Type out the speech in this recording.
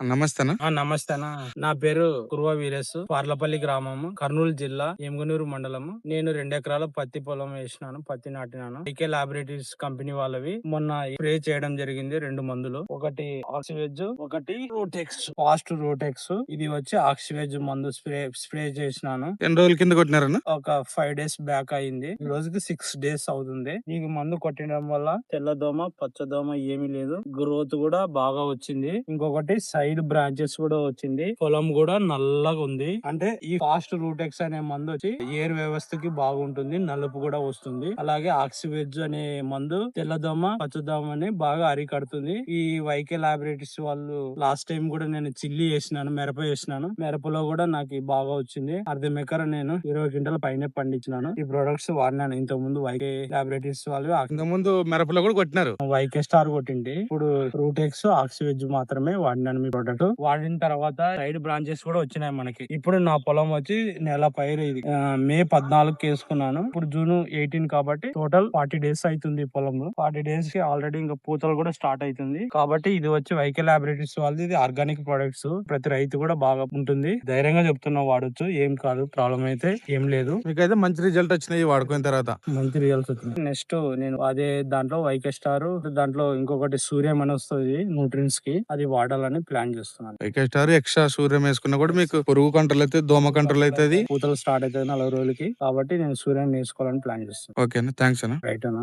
నమస్తే అన్న. నమస్తే అన్న. నా పేరు కురువ వీరేశ్. పార్లపల్లి గ్రామము, కర్నూలు జిల్లా, ఎమ్గనూరు మండలము. నేను 2 ఎకరాల పత్తి పొలం వేసినాను, పత్తి నాటినాను. ఐకే లాబొరేటరీస్ కంపెనీ వాళ్ళవి మొన్న స్ప్రే చేయడం జరిగింది. 2 మందులు, ఒకటి ఆక్సివెజ్, ఒకటి రోటెక్స్, ఫాస్ట్ రోటెక్స్. ఇది వచ్చి ఆక్సివెజ్ మందు స్ప్రే చేసినాను. ఎన్ని రోజుల కింద కొట్టినారన్న? ఒక 5 days బ్యాక్ అయింది. ఈ రోజుకి 6 days అవుతుంది. ఈ మందు కొట్టడం వల్ల తెల్లదోమ, పచ్చదోమ ఏమీ లేదు. గ్రోత్ కూడా బాగా వచ్చింది. ఇంకొకటి సైడ్ బ్రాంచెస్ కూడా వచ్చింది. పొలం కూడా నల్లగా ఉంది. అంటే ఈ ఫాస్ట్ రూటెక్స్ అనే మందు వచ్చి ఎయిర్ వ్యవస్థకి బాగుంటుంది, నలుపు కూడా వస్తుంది. అలాగే ఆక్సివెజ్ అనే మందు తెల్లదోమ, పచ్చదోమని బాగా అరికడుతుంది. ఈ వైకే లాబొరేటరీస్ వాళ్ళు లాస్ట్ టైం కూడా నేను చిల్లి వేసినాను, మిరప వేసినాను. మిరపలో కూడా నాకు బాగా వచ్చింది. అర్ధ ఎకర నేను 20 క్వింటాల పైన పండించినాను. ఈ ప్రొడక్ట్స్ వాడినాను ఇంతకు ముందు. వైకే లాబొరేటరీస్ వాళ్ళు ఇంత ముందు మిరపలో కూడా కొట్టినారు. వైకే స్టార్ కొట్టింది. ఇప్పుడు రూటెక్స్, ఆక్సివెజ్ మాత్రమే వాడినాను మీ ప్రొడక్ట్. వాడిన తర్వాత సైడ్ బ్రాంచెస్ కూడా వచ్చినాయి మనకి. ఇప్పుడు నా పొలం వచ్చి నెల పైరు ఇది. మే 14 వేసుకున్నాను. ఇప్పుడు జూన్ 18 కాబట్టి టోటల్ 40 days అవుతుంది ఈ పొలంలో. 40 days కి ఆల్రెడీ ఇంకా పూతలు కూడా స్టార్ట్ అవుతుంది. కాబట్టి ఇది వచ్చి వైకే లాబొరేటరీస్ వాళ్ళది. ఇది ఆర్గానిక్ ప్రొడక్ట్స్. ప్రతి రైతు కూడా బాగా ఉంటుంది. ధైర్యంగా చెప్తున్నా, వాడొచ్చు, ఏం కాదు, ప్రాబ్లం అయితే ఏం లేదు. మీకైతే మంచి రిజల్ట్ వచ్చినాయి వాడుకున్న తర్వాత. మంచి రిజల్ట్స్ వచ్చినాయి. నెక్స్ట్ నేను అదే దాంట్లో వైకే స్టార్, దాంట్లో ఇంకొకటి సూర్యం అని వస్తుంది న్యూట్రియన్స్ కి, అది వాడాలని ప్లాన్ చేస్తున్నాను. వైకే స్టార్, ఎక్స్ట్రా సూర్యం వేసుకున్నా కూడా మీకు పురుగు కంట్రోల్ అయితే, దోమ కంట్రోల్ అవుతుంది. పూతలు స్టార్ట్ అవుతుంది 40 రోజులకి. కాబట్టి నేను సూర్యాన్ని వేసుకోవాలని ప్లాన్ చేస్తున్నాను. ఓకే అన్న, థ్యాంక్స్ అన్న. రైట్ అన్న.